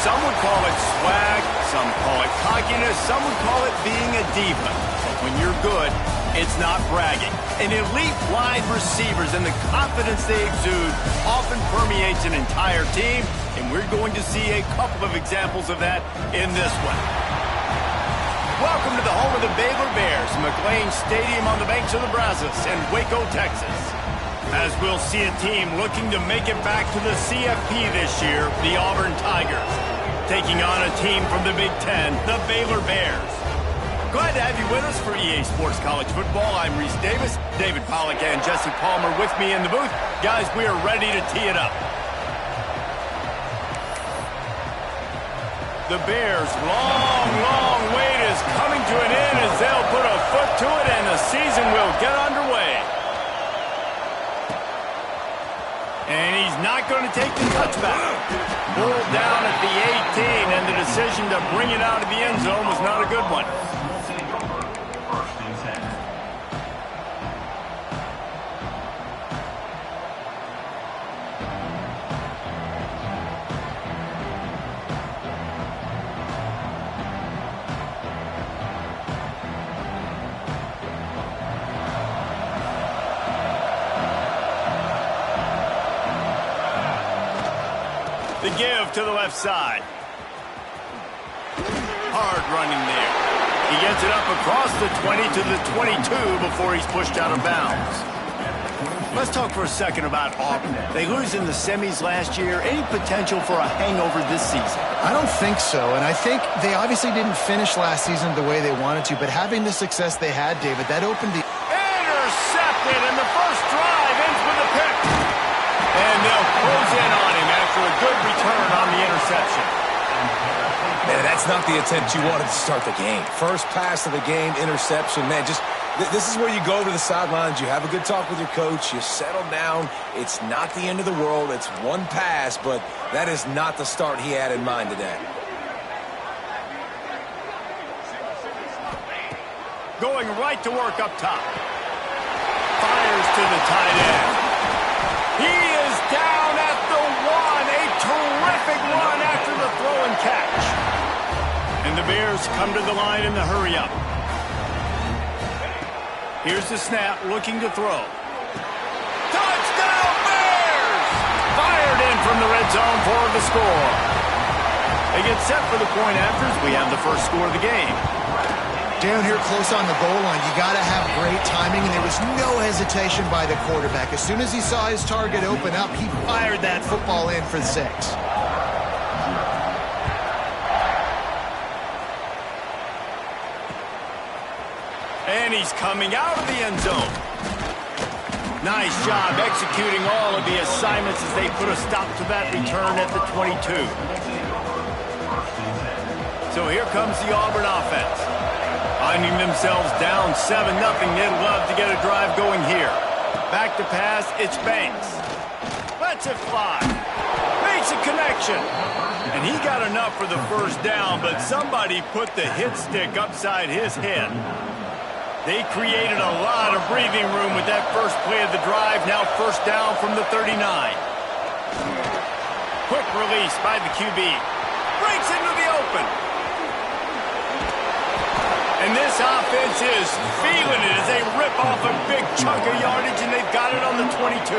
Some would call it swag, some call it cockiness, some would call it being a diva. But when you're good, it's not bragging. An elite wide receivers and the confidence they exude often permeates an entire team, and we're going to see a couple of examples of that in this one. Welcome to the home of the Baylor Bears, McLean Stadium on the banks of the Brazos in Waco, Texas. As we'll see a team looking to make it back to the CFP this year, the Auburn Tigers, taking on a team from the Big Ten, the Baylor Bears. Glad to have you with us for EA Sports College Football. I'm Reese Davis, David Pollack and Jesse Palmer with me in the booth. Guys, we are ready to tee it up. The Bears' long wait is coming to an end as they'll put a foot to it and the season will get underway. And he's not going to take the touchback. Pulled down at the 18, and the decision to bring it out of the end zone was not a good one. The give to the left side. Hard running there. He gets it up across the 20 to the 22 before he's pushed out of bounds. Let's talk for a second about Auburn. They lose in the semis last year. Any potential for a hangover this season? I don't think so, and I think they obviously didn't finish last season the way they wanted to, but having the success they had, David, that opened the... Intercepted, and the first drive ends with a pick. And they'll close in on him after a good return on the interception. Man, that's not the attempt you wanted to start the game. First pass of the game, interception. Man, just this is where you go to the sidelines. You have a good talk with your coach. You settle down. It's not the end of the world. It's one pass, but that is not the start he had in mind today. Going right to work up top. Fires to the tight end. He is down at the 1. A terrific run after the throw and catch. And the Bears come to the line in the hurry-up. Here's the snap, looking to throw. Touchdown, Bears! Fired in from the red zone for the score. They get set for the point after as we have the first score of the game. Down here close on the goal line, you got to have great timing, and there was no hesitation by the quarterback. As soon as he saw his target open up, he fired that football in for 6. And he's coming out of the end zone. Nice job executing all of the assignments as they put a stop to that return at the 22. So here comes the Auburn offense. Finding themselves down 7-0, they'd love to get a drive going here. Back to pass, it's Banks. Lets it fly. Makes a connection. And he got enough for the first down, but somebody put the hit stick upside his head. They created a lot of breathing room with that first play of the drive, now first down from the 39. Quick release by the QB. Breaks into the open. And this offense is feeling it as they rip off a big chunk of yardage, and they've got it on the 22.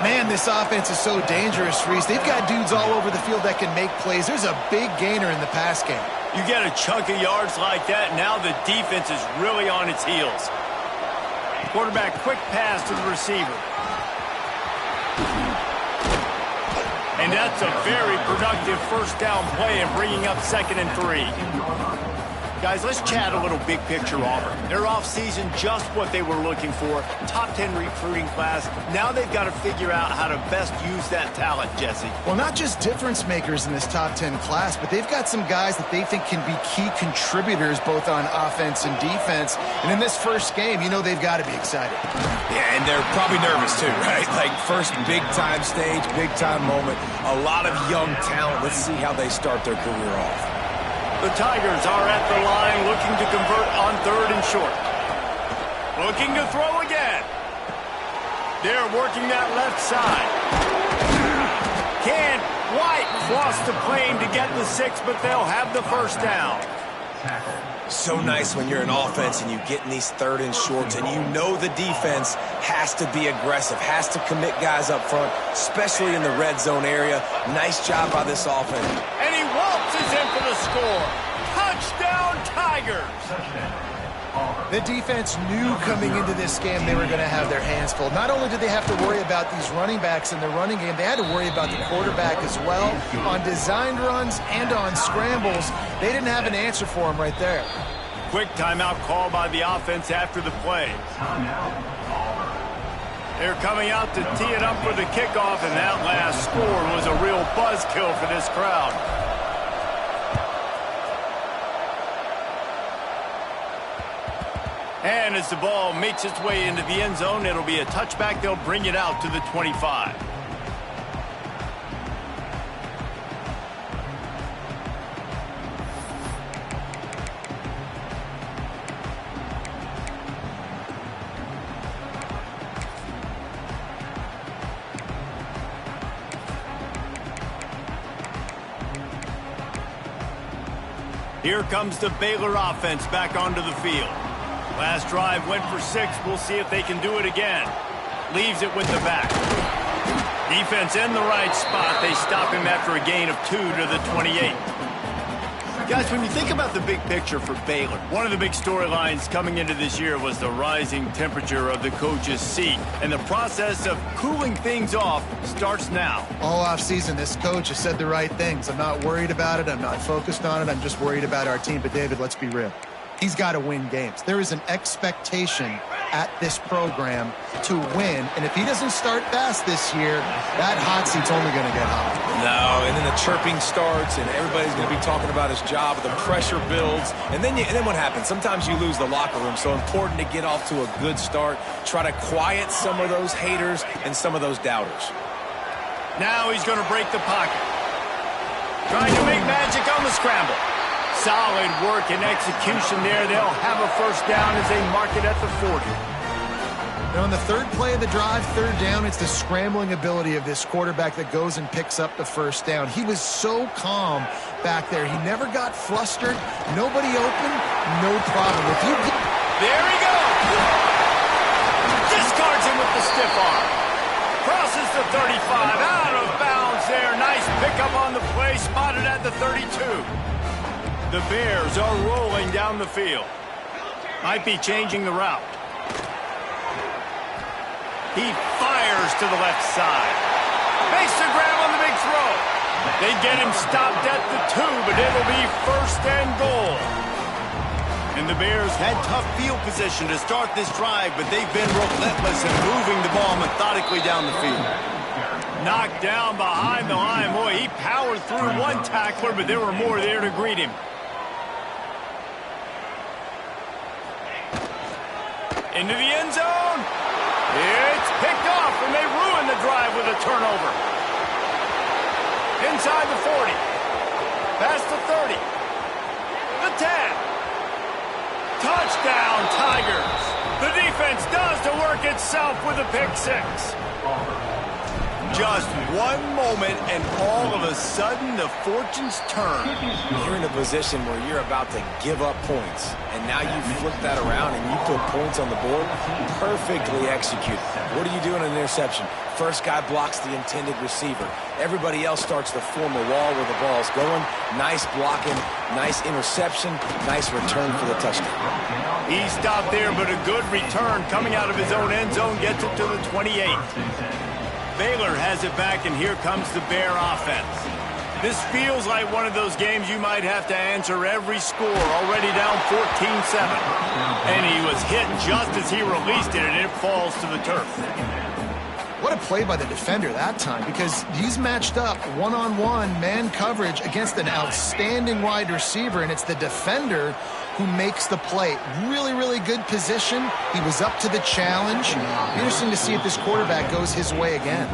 Man, this offense is so dangerous, Reese. They've got dudes all over the field that can make plays. There's a big gainer in the pass game. You get a chunk of yards like that, now the defense is really on its heels. Quarterback, quick pass to the receiver. And that's a very productive first down play and bringing up 2nd and 3. Guys, let's chat a little big picture Auburn. Their offseason, just what they were looking for. Top 10 recruiting class. Now they've got to figure out how to best use that talent, Jesse. Well, not just difference makers in this top 10 class, but they've got some guys that they think can be key contributors both on offense and defense. And in this first game, you know they've got to be excited. Yeah, and they're probably nervous too, right? Like first big-time stage, big-time moment. A lot of young talent. Let's see how they start their career off. The Tigers are at the line looking to convert on 3rd and short. Looking to throw again. They're working that left side. Can't quite crossed the plane to get the 6, but they'll have the first down. So nice when you're an offense and you get in these 3rd and shorts and you know the defense has to be aggressive, has to commit guys up front, especially in the red zone area. Nice job by this offense. And he waltzes in for the score. Touchdown, Tigers! The defense knew coming into this game they were going to have their hands full. Not only did they have to worry about these running backs in the running game, they had to worry about the quarterback as well. On designed runs and on scrambles, they didn't have an answer for him right there. Quick timeout call by the offense after the play. They're coming out to tee it up for the kickoff, and that last score was a real buzzkill for this crowd. And as the ball makes its way into the end zone, it'll be a touchback. They'll bring it out to the 25. Here comes the Baylor offense back onto the field. Last drive went for 6. We'll see if they can do it again. Leaves it with the back. Defense in the right spot. They stop him after a gain of 2 to the 28. Guys, when you think about the big picture for Baylor, one of the big storylines coming into this year was the rising temperature of the coach's seat. And the process of cooling things off starts now. All offseason, this coach has said the right things. I'm not worried about it. I'm not focused on it. I'm just worried about our team. But, David, let's be real. He's got to win games. There is an expectation at this program to win. And if he doesn't start fast this year, that hot seat's only going to get hot. No, and then the chirping starts, and everybody's going to be talking about his job. The pressure builds, and then what happens? Sometimes you lose the locker room. So important to get off to a good start. Try to quiet some of those haters and some of those doubters. Now he's going to break the pocket. Trying to make magic on the scramble. Solid work and execution there. They'll have a first down as they mark it at the 40. Now on the 3rd play of the drive, 3rd down, it's the scrambling ability of this quarterback that goes and picks up the first down. He was so calm back there. He never got flustered. Nobody open, no problem. If you get... There he goes! Discards him with the stiff arm. Crosses the 35, out of bounds there. Nice pickup on the play, spotted at the 32. The Bears are rolling down the field. Might be changing the route. He fires to the left side. Makes the grab on the big throw. They get him stopped at the 2, but it'll be first and goal. And the Bears had tough field position to start this drive, but they've been relentless in moving the ball methodically down the field. Knocked down behind the line. Boy, he powered through one tackler, but there were more there to greet him. Into the end zone. It's picked off, and they ruin the drive with a turnover. Inside the 40. Past the 30. The 10. Touchdown, Tigers. The defense does the work itself with a pick 6. Just one moment, and all of a sudden, the fortunes turn. You're in a position where you're about to give up points, and now you flip that around and you put points on the board. Perfectly executed. What do you do in an interception? First guy blocks the intended receiver. Everybody else starts to form a wall where the ball's going. Nice blocking, nice interception, nice return for the touchdown. He stopped there, but a good return coming out of his own end zone gets it to the 28. Baylor has it back, and here comes the Bear offense. This feels like one of those games you might have to answer every score, already down 14-7. And he was hit just as he released it, and it falls to the turf. What a play by the defender that time, because he's matched up one-on-one man coverage against an outstanding wide receiver, and it's the defender who makes the play. Really, really good position. He was up to the challenge. Interesting to see if this quarterback goes his way again.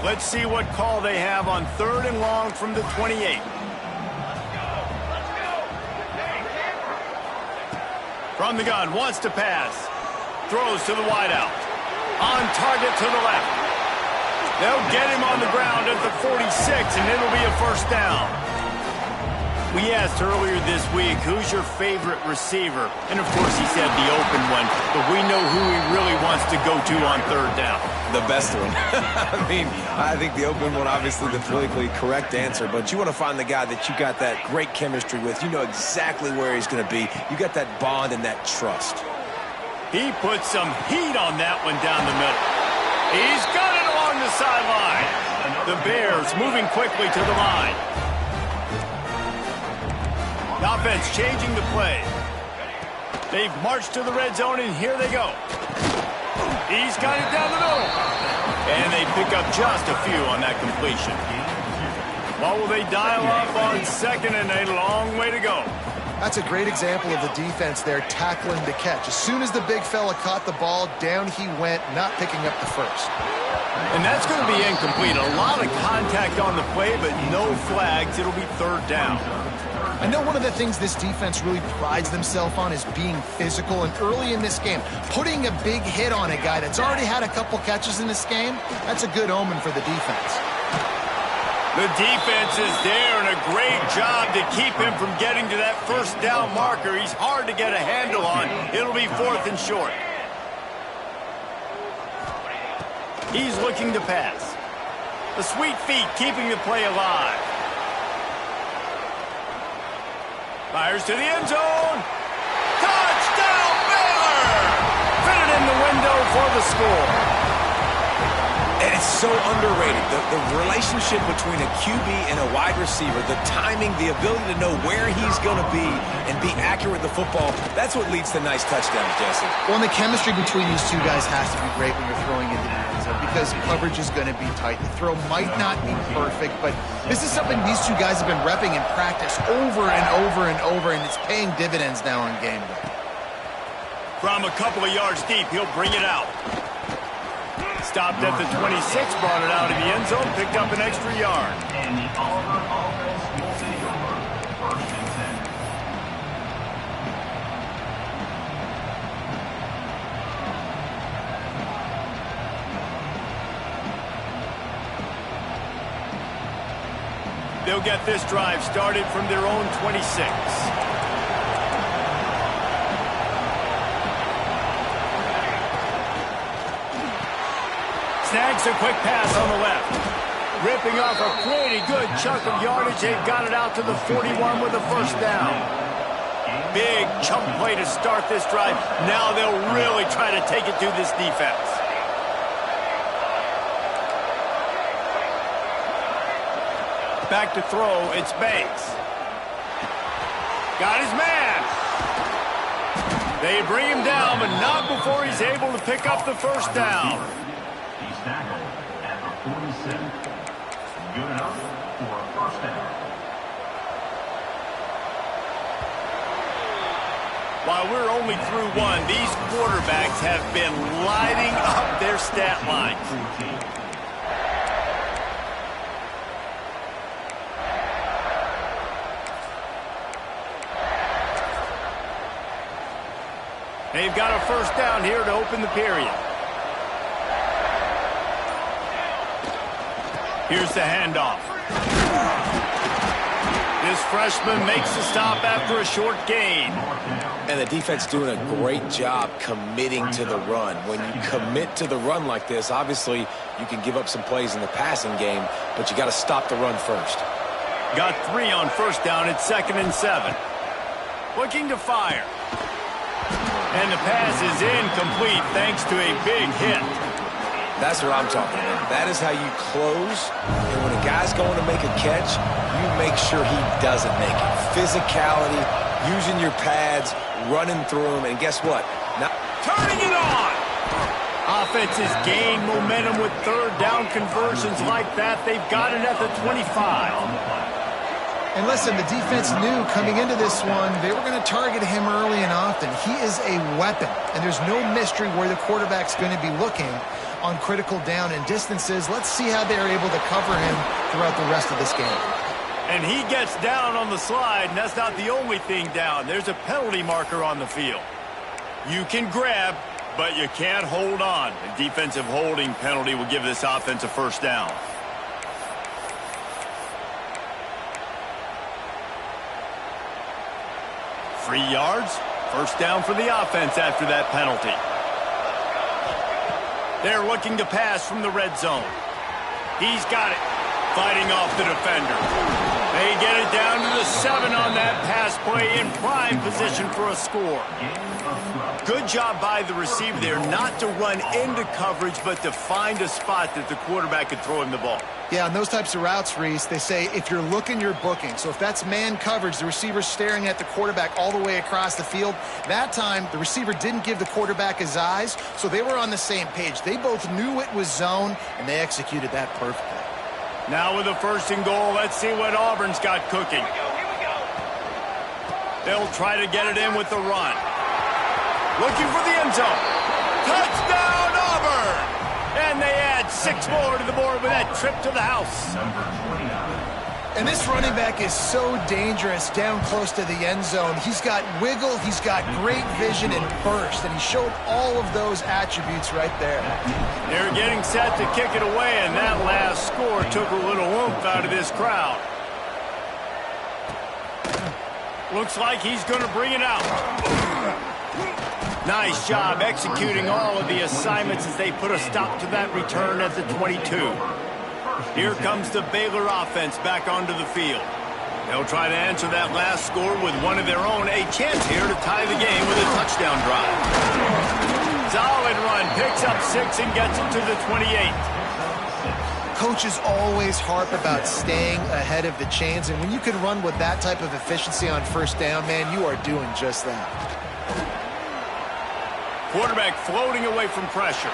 Let's see what call they have on 3rd and long from the 28. From the gun, wants to pass. Throws to the wideout. On target to the left. They'll get him on the ground at the 46, and it'll be a first down. We asked earlier this week, who's your favorite receiver? And, of course, he said the open one, but we know who he really wants to go to on third down. The best one. I think the open one, obviously the politically correct answer, but you want to find the guy that you got that great chemistry with. You know exactly where he's going to be. You got that bond and that trust. He put some heat on that one down the middle. He's got it along the sideline. The Bears moving quickly to the line. The offense changing the play. They've marched to the red zone, and here they go. He's got it down the middle. And they pick up just a few on that completion. What will they dial up on second, and a long way to go? That's a great example of the defense there tackling the catch. As soon as the big fella caught the ball, down he went, not picking up the first. And that's going to be incomplete. A lot of contact on the play, but no flags. It'll be third down. I know one of the things this defense really prides themselves on is being physical, and early in this game, putting a big hit on a guy that's already had a couple catches in this game, that's a good omen for the defense. The defense is there, and a great job to keep him from getting to that first down marker. He's hard to get a handle on. It'll be fourth and short. He's looking to pass. The sweet feet keeping the play alive. Fires to the end zone. Touchdown, Baylor! Fitted in the window for the score. And it's so underrated. The relationship between a QB and a wide receiver, the timing, the ability to know where he's going to be and be accurate with the football, that's what leads to nice touchdowns, Jesse. Well, and the chemistry between these two guys has to be great when you're throwing into the end zone because coverage is going to be tight. The throw might not be perfect, but this is something these two guys have been repping in practice over and over and over, and it's paying dividends now on game day. From a couple of yards deep, he'll bring it out. Stopped at the 26, brought it out of the end zone, picked up an extra yard. And the Auburn offense will take over first and 10. They'll get this drive started from their own 26. Snags a quick pass on the left. Ripping off a pretty good chunk of yardage. They've got it out to the 41 with a first down. Big chunk play to start this drive. Now they'll really try to take it to this defense. Back to throw, it's Banks. Got his man. They bring him down, but not before he's able to pick up the first down. He's tackled at the 47. Good enough for a first down. While we're only through one, these quarterbacks have been lighting up their stat lines. They've got a first down here to open the period. Here's the handoff. This freshman makes the stop after a short gain. And the defense doing a great job committing to the run. When you commit to the run like this, obviously you can give up some plays in the passing game, but you got to stop the run first. Got 3 on first down. It's 2nd and 7. Looking to fire. And the pass is incomplete thanks to a big hit. That's what I'm talking about. That is how you close. And when a guy's going to make a catch, you make sure he doesn't make it. Physicality, using your pads, running through them, and guess what? Now, turning it on! Offenses gain momentum with third down conversions like that. They've got it at the 25. And listen, the defense knew coming into this one, they were going to target him early and often. He is a weapon, and there's no mystery where the quarterback's going to be looking on critical down and distances. Let's see how they're able to cover him throughout the rest of this game. And he gets down on the slide, and that's not the only thing down. There's a penalty marker on the field. You can grab, but you can't hold on. A defensive holding penalty will give this offense a first down. Three yards, first down for the offense after that penalty. They're looking to pass from the red zone. He's got it, fighting off the defender. They get it down to the 7 on that pass play, in prime position for a score. Good job by the receiver there not to run into coverage, but to find a spot that the quarterback could throw him the ball. Yeah, on those types of routes, Reese, they say if you're looking, you're booking. So if that's man coverage, the receiver's staring at the quarterback all the way across the field. That time, the receiver didn't give the quarterback his eyes, so they were on the same page. They both knew it was zone, and they executed that perfectly. Now with a 1st and goal, let's see what Auburn's got cooking. They'll try to get it in with the run. Looking for the end zone. Touchdown, Auburn! And they add 6 more to the board with that trip to the house. And this running back is so dangerous down close to the end zone. He's got wiggle, he's got great vision and burst, and he showed all of those attributes right there. They're getting set to kick it away, and that last score took a little oomph out of this crowd. Looks like he's going to bring it out. Nice job executing all of the assignments as they put a stop to that return at the 22. Here comes the Baylor offense back onto the field. They'll try to answer that last score with one of their own. A chance here to tie the game with a touchdown drive. Solid run, picks up 6 and gets it to the 28. Coaches always harp about staying ahead of the chains, and when you can run with that type of efficiency on 1st down, man, you are doing just that. Quarterback floating away from pressure.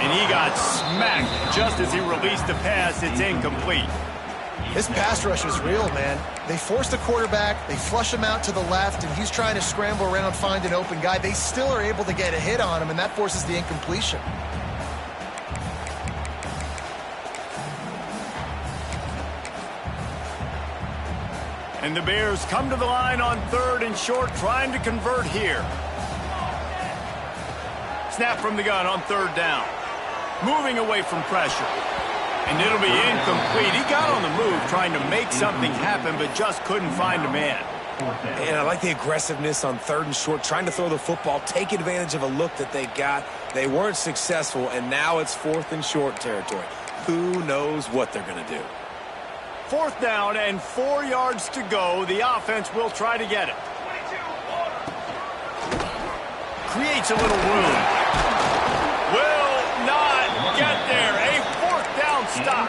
And he got smacked just as he released the pass. It's incomplete. This pass rush is real, man. They force the quarterback, they flush him out to the left, and he's trying to scramble around, find an open guy. They still are able to get a hit on him, and that forces the incompletion. And the Bears come to the line on 3rd and short, trying to convert here. Snap from the gun on 3rd down. Moving away from pressure. And it'll be incomplete. He got on the move trying to make something happen, but just couldn't find a man. And I like the aggressiveness on 3rd and short, trying to throw the football, take advantage of a look that they got. They weren't successful, and now it's 4th and short territory. Who knows what they're going to do? 4th down and 4 yards to go. The offense will try to get it. Creates a little room. Will not get there. A 4th down stop.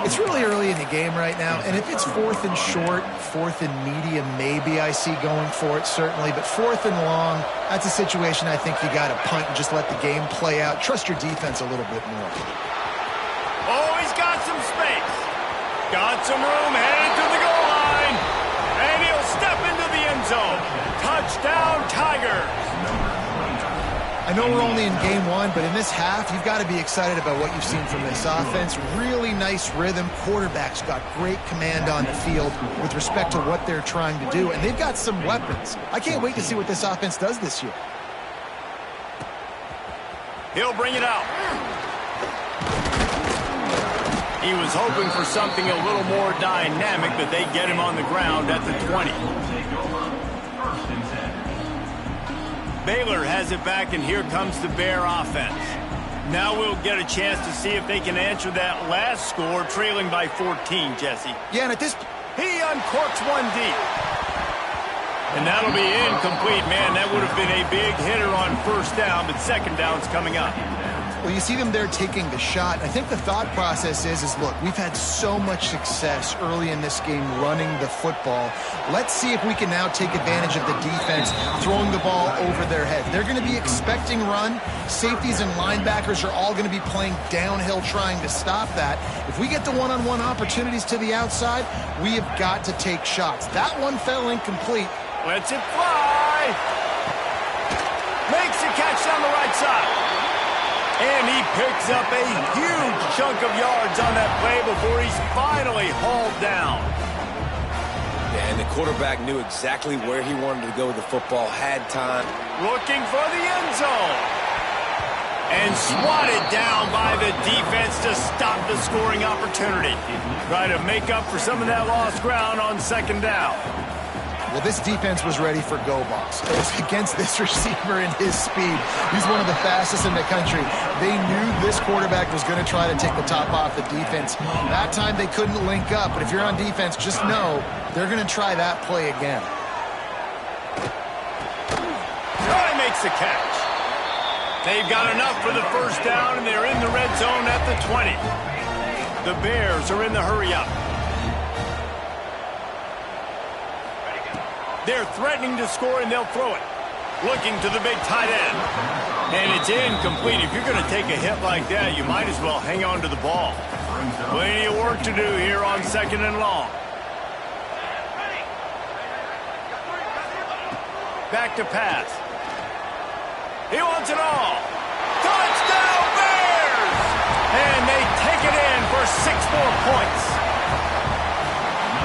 It's really early in the game right now, and if it's 4th and short, 4th and medium, maybe I see going for it, certainly. But 4th and long, that's a situation I think you got to punt and just let the game play out. Trust your defense a little bit more. Oh, he's got some space. Got some room, headed to the goal line. And he'll step into the end zone. Touchdown, Tigers. I know we're only in game 1, but in this half, you've got to be excited about what you've seen from this offense. Really nice rhythm. Quarterback's got great command on the field with respect to what they're trying to do, and they've got some weapons. I can't wait to see what this offense does this year. He'll bring it out. He was hoping for something a little more dynamic, but they get him on the ground at the 20. Baylor has it back, and here comes the Bear offense. Now we'll get a chance to see if they can answer that last score, trailing by 14, Jesse. Yeah, and at this... He uncorks one deep. And that'll be incomplete, man. That would have been a big hitter on 1st down, but 2nd down's coming up. Well, you see them there taking the shot. I think the thought process is look, we've had so much success early in this game running the football. Let's see if we can now take advantage of the defense throwing the ball over their head. They're going to be expecting run. Safeties and linebackers are all going to be playing downhill trying to stop that. If we get the one-on-one opportunities to the outside, we have got to take shots. That one fell incomplete. Lets it fly. Makes a catch on the right side. And he picks up a huge chunk of yards on that play before he's finally hauled down. And the quarterback knew exactly where he wanted to go with the football, had time. Looking for the end zone. And swatted down by the defense to stop the scoring opportunity. Try to make up for some of that lost ground on second down. Well, this defense was ready for go balls. It was against this receiver and his speed. He's one of the fastest in the country. They knew this quarterback was going to try to take the top off the defense. That time they couldn't link up, but if you're on defense, just know they're going to try that play again. Try makes the catch. They've got enough for the first down, and they're in the red zone at the 20. The Bears are in the hurry-up. They're threatening to score, and they'll throw it. Looking to the big tight end. And it's incomplete. If you're going to take a hit like that, you might as well hang on to the ball. Plenty of work to do here on second and long. Back to pass. He wants it all. Touchdown, Bears! And they take it in for 6 more points.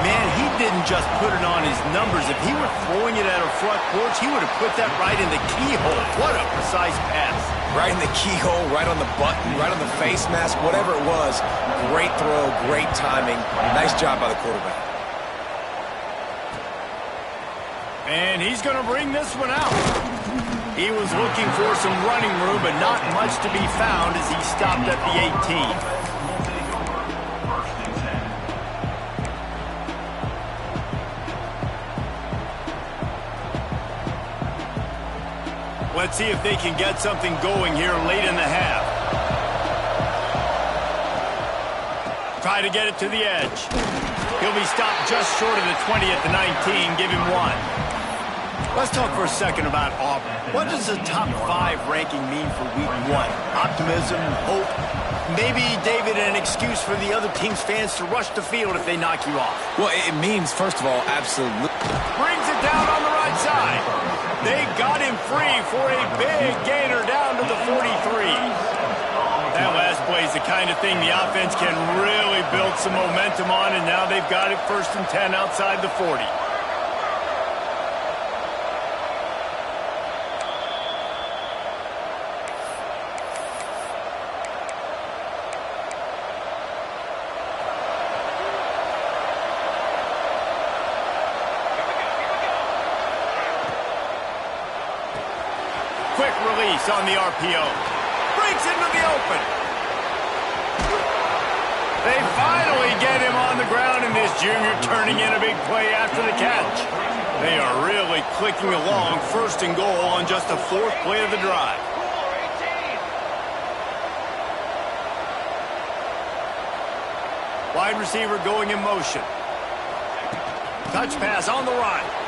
Man, he didn't just put it on his numbers. If he were throwing it at a front porch, he would have put that right in the keyhole. What a precise pass. Right in the keyhole, right on the button, right on the face mask, whatever it was. Great throw, great timing. Nice job by the quarterback. And he's going to bring this one out. He was looking for some running room, but not much to be found as he stopped at the 18. Let's see if they can get something going here late in the half. Try to get it to the edge. He'll be stopped just short of the 20 at the 19. Give him 1. Let's talk for a second about Auburn. What does the top 5 ranking mean for week 1? Optimism, hope, maybe, David, an excuse for the other team's fans to rush the field if they knock you off. Well, it means, first of all, absolutely. Brings it down on the right side. They got him free for a big gainer down to the 43. That last play is the kind of thing the offense can really build some momentum on, and now they've got it 1st and 10 outside the 40. Quick release on the RPO. Breaks into the open. They finally get him on the ground, and this junior turning in a big play after the catch. They are really clicking along, 1st and goal on just the 4th play of the drive. Wide receiver going in motion. Touch pass on the right.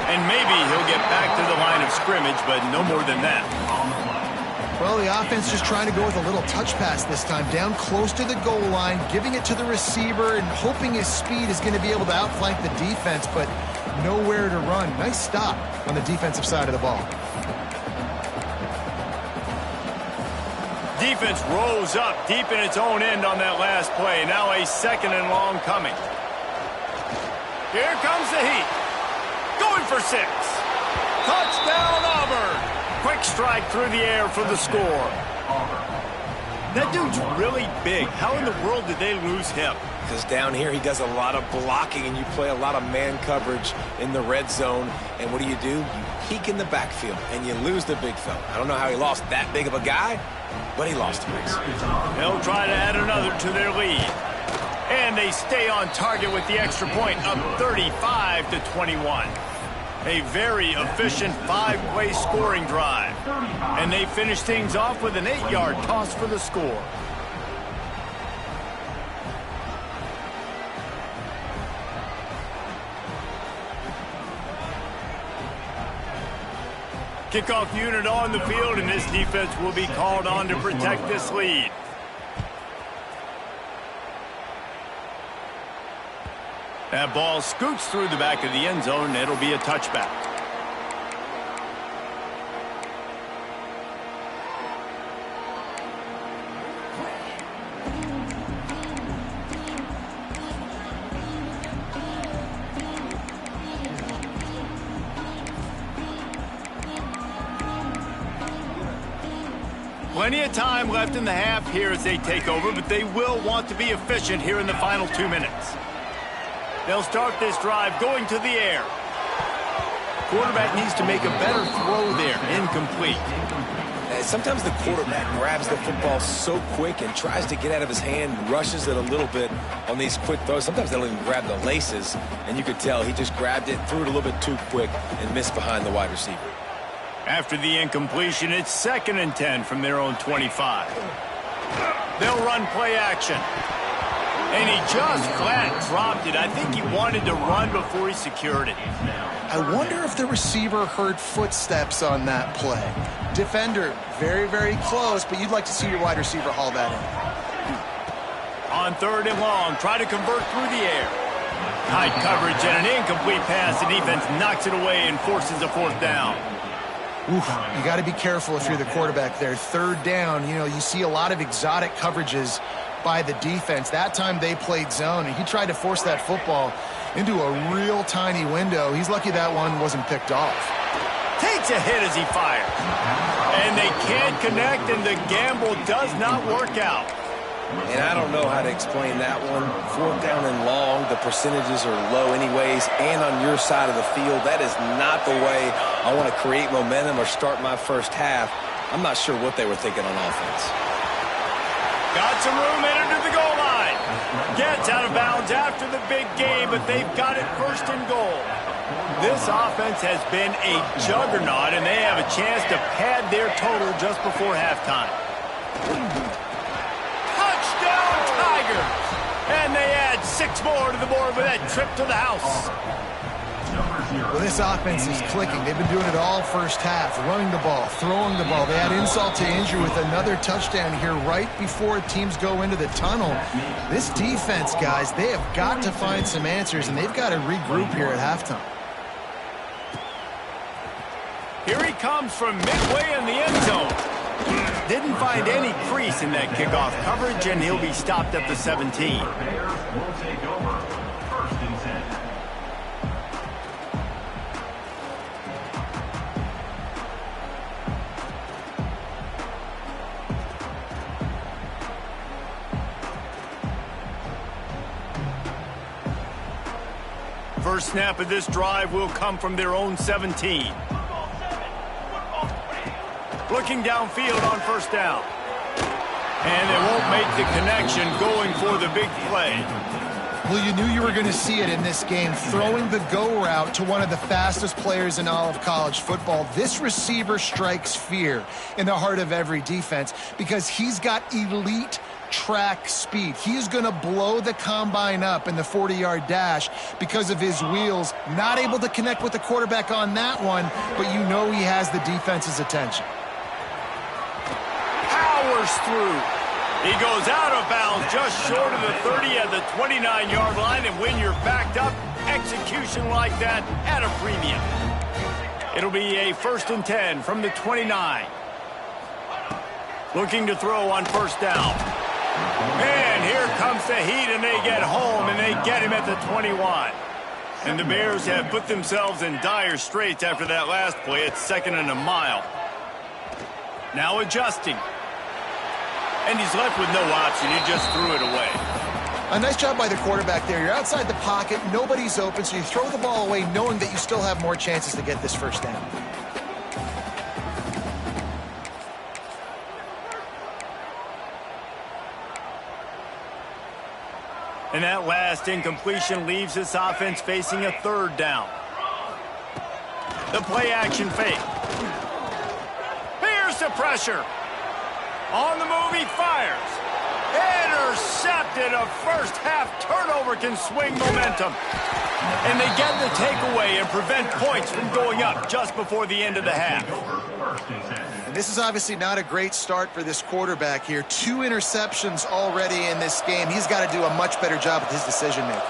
And maybe he'll get back to the line of scrimmage, but no more than that. Well, the offense just trying to go with a little touch pass this time, down close to the goal line, giving it to the receiver and hoping his speed is going to be able to outflank the defense, but nowhere to run. Nice stop on the defensive side of the ball. Defense rose up deep in its own end on that last play. Now a 2nd and long coming. Here comes the heat. Going for 6. Touchdown, Auburn. Quick strike through the air for the score. That dude's really big. How in the world did they lose him? Because down here he does a lot of blocking, and you play a lot of man coverage in the red zone. And what do? You peek in the backfield, and you lose the big fella. I don't know how he lost that big of a guy, but he lost him. They'll try to add another to their lead. And they stay on target with the extra point, up 35-21. A very efficient 5-play scoring drive. And they finish things off with an 8-yard toss for the score. Kickoff unit on the field, and this defense will be called on to protect this lead. That ball scoots through the back of the end zone, and it'll be a touchback. Plenty of time left in the half here as they take over, but they will want to be efficient here in the final 2 minutes. They'll start this drive going to the air. Quarterback needs to make a better throw there. Incomplete. Sometimes the quarterback grabs the football so quick and tries to get out of his hand, rushes it a little bit on these quick throws. Sometimes they don't even grab the laces, and you could tell he just grabbed it, threw it a little bit too quick, and missed behind the wide receiver. After the incompletion, it's 2nd and 10 from their own 25. They'll run play action. And he just flat dropped it. I think he wanted to run before he secured it. I wonder if the receiver heard footsteps on that play. Defender, very, very close, but you'd like to see your wide receiver haul that in. On 3rd and long, try to convert through the air. Tight coverage and an incomplete pass. The defense knocks it away and forces a 4th down. Oof, you got to be careful if you're the quarterback there. 3rd down, you see a lot of exotic coverages by the defense. That time they played zone, and he tried to force that football into a real tiny window. He's lucky that one wasn't picked off. Takes a hit as he fires. And they can't connect, and the gamble does not work out. And I don't know how to explain that one. 4th down and long, the percentages are low anyways, and on your side of the field, that is not the way I want to create momentum or start my first half. I'm not sure what they were thinking on offense. Got some room, entered to the goal line. Gets out of bounds after the big game, but they've got it 1st and goal. This offense has been a juggernaut, and they have a chance to pad their total just before halftime. Touchdown, Tigers! And they add 6 more to the board with that trip to the house. Well, this offense is clicking. They've been doing it all first half, running the ball, throwing the ball. They had insult to injury with another touchdown here right before teams go into the tunnel. This defense, guys, they have got to find some answers, and they've got to regroup here at halftime. Here he comes from midway in the end zone. Didn't find any crease in that kickoff coverage, and he'll be stopped at the 17. Bears will take over 1st and 10. First snap of this drive will come from their own 17. Looking downfield on 1st down. And they won't make the connection going for the big play. Well, you knew you were going to see it in this game, throwing the go route to one of the fastest players in all of college football. This receiver strikes fear in the heart of every defense because he's got elite track speed. He is going to blow the combine up in the 40-yard dash because of his wheels. Not able to connect with the quarterback on that one, but you know he has the defense's attention. Powers through. He goes out of bounds just short of the 30 at the 29-yard line, and when you're backed up, execution like that at a premium. It'll be a 1st and 10 from the 29. Looking to throw on 1st down. And here comes the heat, and they get home, and they get him at the 21. And the Bears have put themselves in dire straits after that last play. It's 2nd and a mile. Now adjusting. And he's left with no option. He just threw it away. A nice job by the quarterback there. You're outside the pocket. Nobody's open, so you throw the ball away knowing that you still have more chances to get this 1st down. And that last incompletion leaves this offense facing a 3rd down. The play action fake. Here's the pressure. On the move, he fires. Intercepted. A first half turnover can swing momentum. And they get the takeaway and prevent points from going up just before the end of the half. And this is obviously not a great start for this quarterback here. 2 interceptions already in this game. He's got to do a much better job with his decision-making.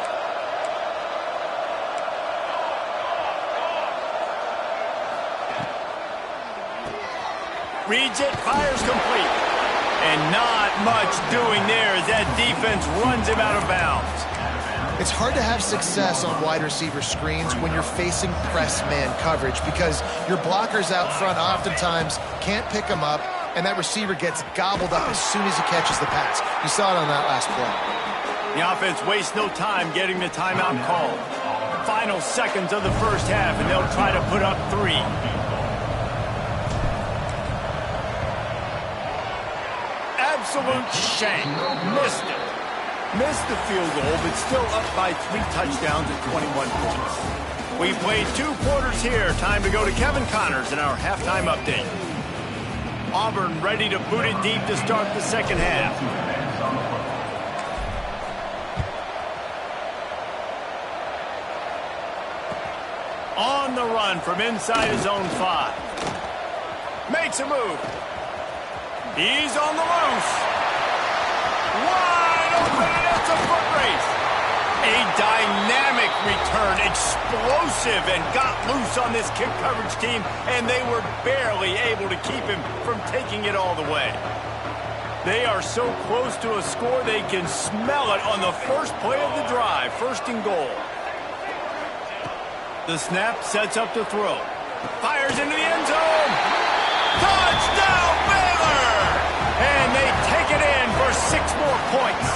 Reads it, fires complete. And not much doing there as that defense runs him out of bounds. It's hard to have success on wide receiver screens when you're facing press man coverage because your blockers out front oftentimes can't pick them up, and that receiver gets gobbled up as soon as he catches the pass. You saw it on that last play. The offense wastes no time getting the timeout called. Final seconds of the first half, and they'll try to put up 3. Absolute shank. Missed it. Missed the field goal, but still up by 3 touchdowns at 21 points. We played 2 quarters here. Time to go to Kevin Connors in our halftime update. Auburn ready to boot it deep to start the second half. On the run from inside his own 5. Makes a move. He's on the loose. Wide open, and it's a foot race. A dynamic return, explosive, and got loose on this kick coverage team, and they were barely able to keep him from taking it all the way. They are so close to a score, they can smell it on the first play of the drive, 1st and goal. The snap sets up the throw. Fires into the end zone. Touchdown, Baylor! And they take it in for 6 more points.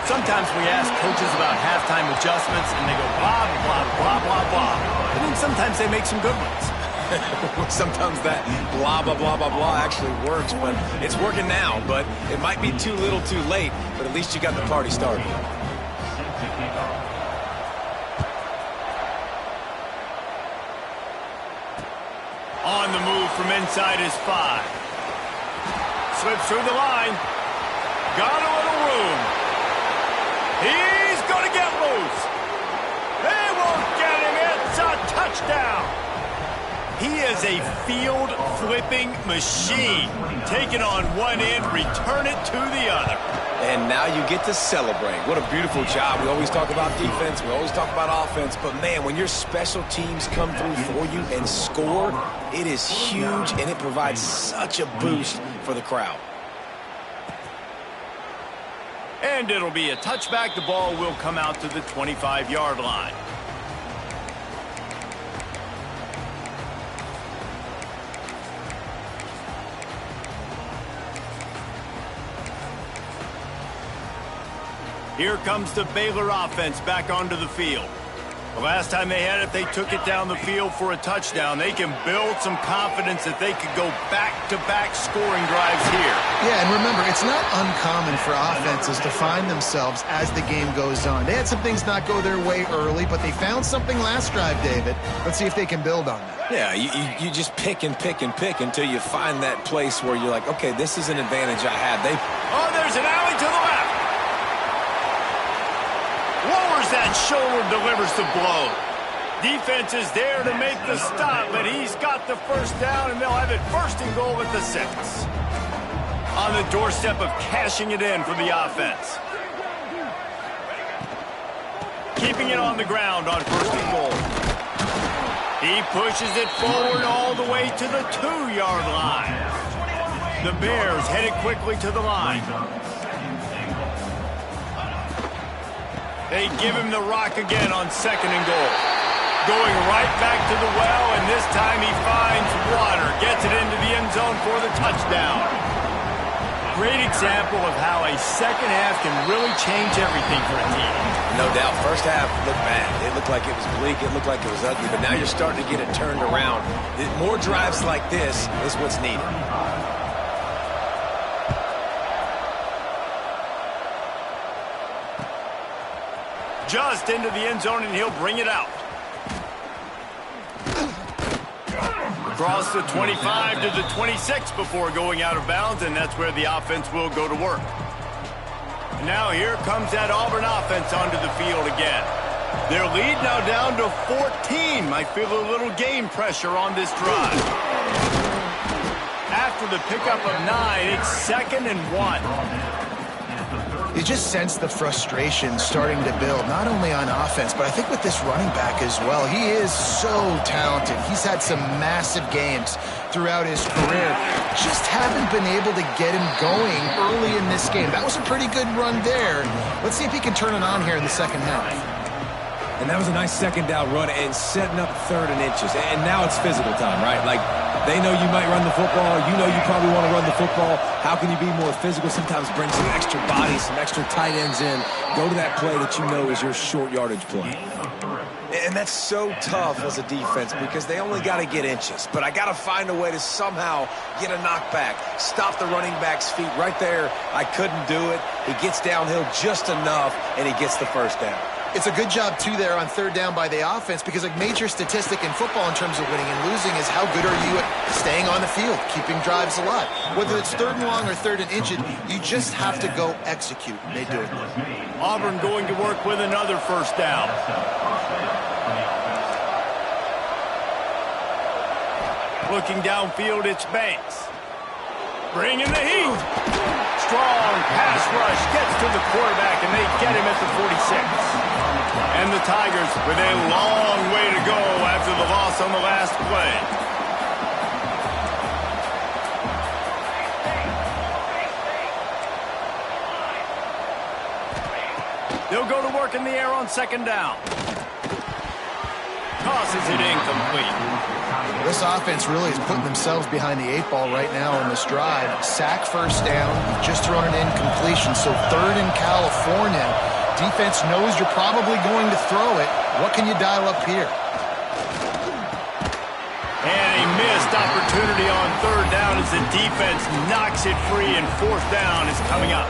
Sometimes we ask coaches about halftime adjustments, and they go blah, blah, blah, blah, blah. And then sometimes they make some good ones. Sometimes that blah, blah, blah, blah, blah actually works, but it's working now. But it might be too little too late, but at least you got the party started. On the move from inside his 5. Slips through the line. Got a little room. He's going to get loose. They won't get him. It's a touchdown. He is a field-flipping machine. Take it on one end, return it to the other. And now you get to celebrate. What a beautiful job. We always talk about defense. We always talk about offense. But, man, when your special teams come through for you and score, it is huge, and it provides such a boost for the crowd. And it'll be a touchback. The ball will come out to the 25-yard line. Here comes the Baylor offense back onto the field. The last time they had it, they took it down the field for a touchdown. They can build some confidence that they could go back-to-back scoring drives here. Yeah, and remember, it's not uncommon for offenses to find themselves as the game goes on. They had some things not go their way early, but they found something last drive, David. Let's see if they can build on that. Yeah, you just pick and pick and pick until you find that place where you're like, okay, this is an advantage I have. Oh, there's an alley to the left. Lowers that shoulder, delivers the blow. Defense is there to make the stop, but he's got the first down, and they'll have it 1st and goal at the 6. On the doorstep of cashing it in for the offense. Keeping it on the ground on 1st and goal. He pushes it forward all the way to the 2-yard line. The Bears headed quickly to the line. They give him the rock again on 2nd and goal. Going right back to the well, and this time he finds water. Gets it into the end zone for the touchdown. Great example of how a second half can really change everything for a team. No doubt. First half looked bad. It looked like it was bleak. It looked like it was ugly. But now you're starting to get it turned around. More drives like this is what's needed. Just into the end zone, and he'll bring it out. Across the 25 to the 26 before going out of bounds, and that's where the offense will go to work. Now here comes that Auburn offense onto the field again. Their lead now down to 14. Might feel a little game pressure on this drive. After the pickup of 9, it's 2nd and 1. You just sense the frustration starting to build, not only on offense, but I think with this running back as well. He is so talented. He's had some massive games throughout his career. Just haven't been able to get him going early in this game. That was a pretty good run there. Let's see if he can turn it on here in the second half. And that was a nice second down run and setting up 3rd and inches. And now it's physical time, right? Like, they know you might run the football. You know you probably want to run the football. How can you be more physical? Sometimes bring some extra bodies, some extra tight ends in. Go to that play that you know is your short yardage play. And that's so tough as a defense because they only got to get inches. But I got to find a way to somehow get a knockback, stop the running back's feet. Right there, I couldn't do it. He gets downhill just enough, and he gets the first down. It's a good job, too, there on 3rd down by the offense because a major statistic in football in terms of winning and losing is how good are you at staying on the field, keeping drives alive. Whether it's 3rd and long or 3rd and inches, you just have to go execute. They do it. Auburn going to work with another first down. Looking downfield, it's Banks. Bringing the heat. Strong pass rush gets to the quarterback, and they get him at the 46. And the Tigers with a long way to go after the loss on the last play. They'll go to work in the air on 2nd down. Tosses it incomplete. This offense really is putting themselves behind the 8 ball right now on this drive. Sack 1st down. You've just thrown an incompletion. So 3rd in California. Defense knows you're probably going to throw it. What can you dial up here? And a missed opportunity on 3rd down as the defense knocks it free, and 4th down is coming up.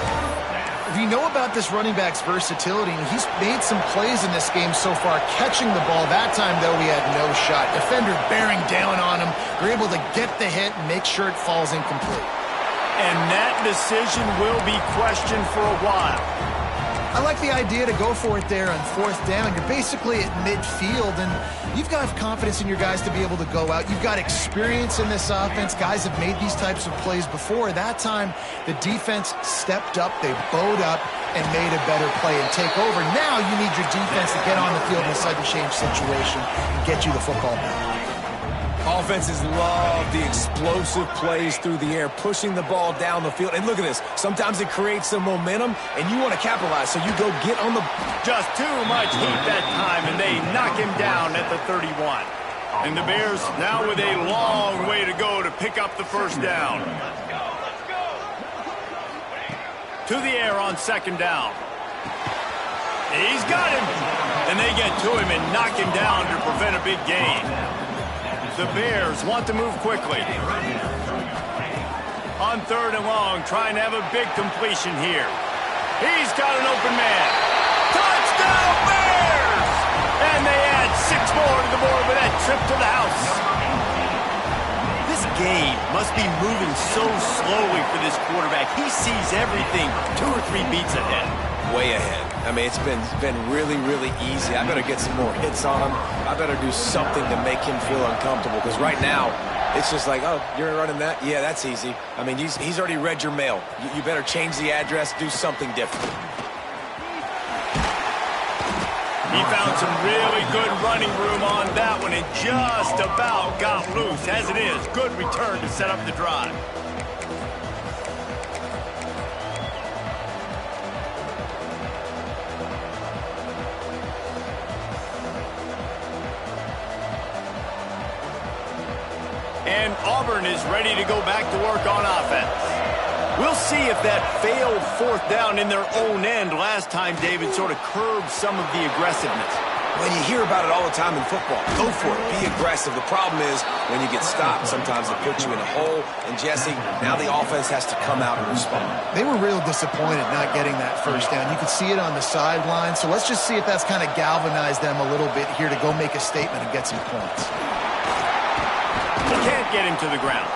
We know about this running back's versatility, and he's made some plays in this game so far, catching the ball. That time, though, he had no shot. Defender bearing down on him. They're able to get the hit and make sure it falls incomplete. And that decision will be questioned for a while. I like the idea to go for it there on 4th down. You're basically at midfield, and you've got confidence in your guys to be able to go out. You've got experience in this offense. Guys have made these types of plays before. That time, the defense stepped up. They bowed up and made a better play and take over. Now you need your defense to get on the field in a sudden change situation and get you the football back. Offenses love the explosive plays through the air, pushing the ball down the field. And look at this. Sometimes it creates some momentum, and you want to capitalize. So you go get on the... Just too much heat that time, and they knock him down at the 31. And the Bears now with a long way to go to pick up the first down. To the air on 2nd down. He's got him. And they get to him and knock him down to prevent a big gain. The Bears want to move quickly. On 3rd and long, trying to have a big completion here. He's got an open man. Touchdown, Bears! And they add 6 more to the board with that trip to the house. This game must be moving so slowly for this quarterback. He sees everything 2 or 3 beats ahead. Way ahead. I mean, it's been really, really easy. I better get some more hits on him. I better do something to make him feel uncomfortable because right now, it's just like, oh, you're running that? Yeah, that's easy. I mean, he's already read your mail. You better change the address, do something different. He found some really good running room on that one and just about got loose. As it is, good return to set up the drive. And Auburn is ready to go back to work on offense. We'll see if that failed 4th down in their own end last time, David, sort of curbed some of the aggressiveness. When you hear about it all the time in football, go for it. Be aggressive. The problem is when you get stopped, sometimes it puts you in a hole. And, Jesse, now the offense has to come out and respond. They were real disappointed not getting that first down. You could see it on the sideline. So let's just see if that's kind of galvanized them a little bit here to go make a statement and get some points. He can't get him to the ground.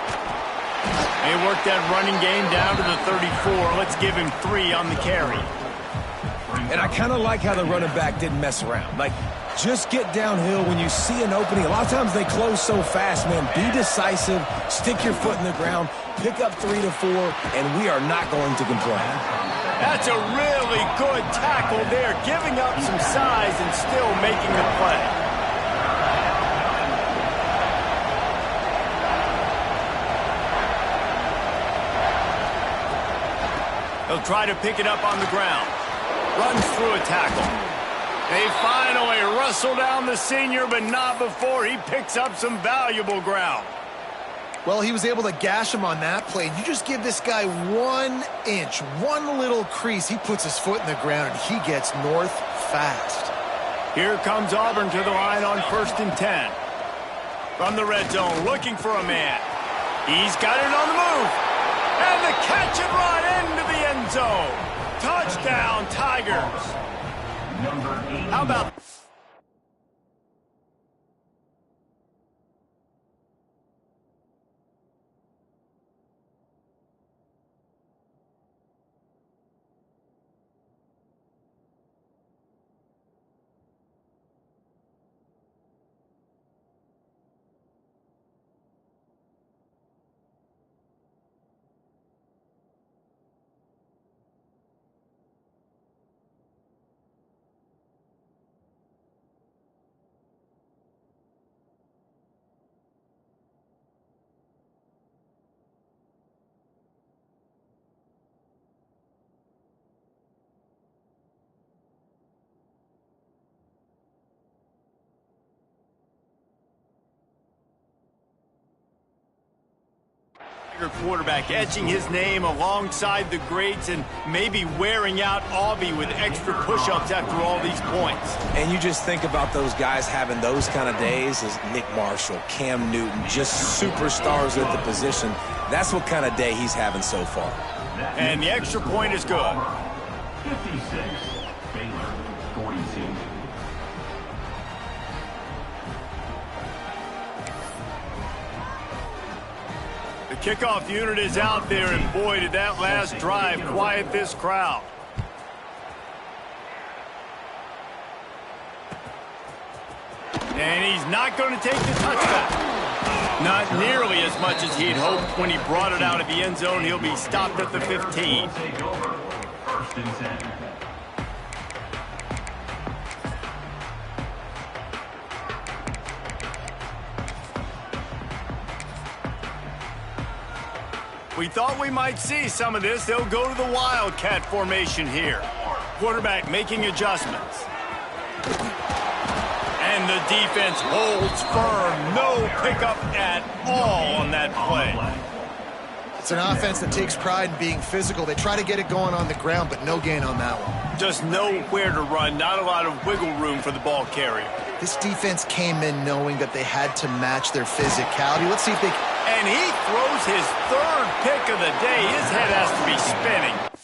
They work that running game down to the 34. Let's give him 3 on the carry. And I kind of like how the running back didn't mess around. Like, just get downhill when you see an opening. A lot of times they close so fast, man. Be decisive, stick your foot in the ground, pick up 3 to 4, and we are not going to complain. That's a really good tackle there, giving up some size and still making the play. He'll try to pick it up on the ground. Runs through a tackle. They finally wrestle down the senior, but not before he picks up some valuable ground. Well, he was able to gash him on that play. You just give this guy 1 inch, one little crease. He puts his foot in the ground, and he gets north fast. Here comes Auburn to the line on 1st and 10. From the red zone, looking for a man. He's got it on the move. And the catch and run into the end zone. Touchdown, Tigers. How about... quarterback etching his name alongside the greats and maybe wearing out Aubie with extra push-ups after all these points. And you just think about those guys having those kind of days as Nick Marshall, Cam Newton, just superstars at the position. That's what kind of day he's having so far. And the extra point is good. 56, Baylor, 42. The kickoff unit is out there, and boy, did that last drive quiet this crowd. And he's not going to take the touchback. Not nearly as much as he'd hoped when he brought it out of the end zone. He'll be stopped at the 15. Take over. 1st and 10. We thought we might see some of this. They'll go to the Wildcat formation here. Quarterback making adjustments. And the defense holds firm. No pickup at all on that play. It's an offense that takes pride in being physical. They try to get it going on the ground, but no gain on that one. Just nowhere to run. Not a lot of wiggle room for the ball carrier. This defense came in knowing that they had to match their physicality. Let's see if they... And he throws his 3rd pick of the day. His head has to be spinning.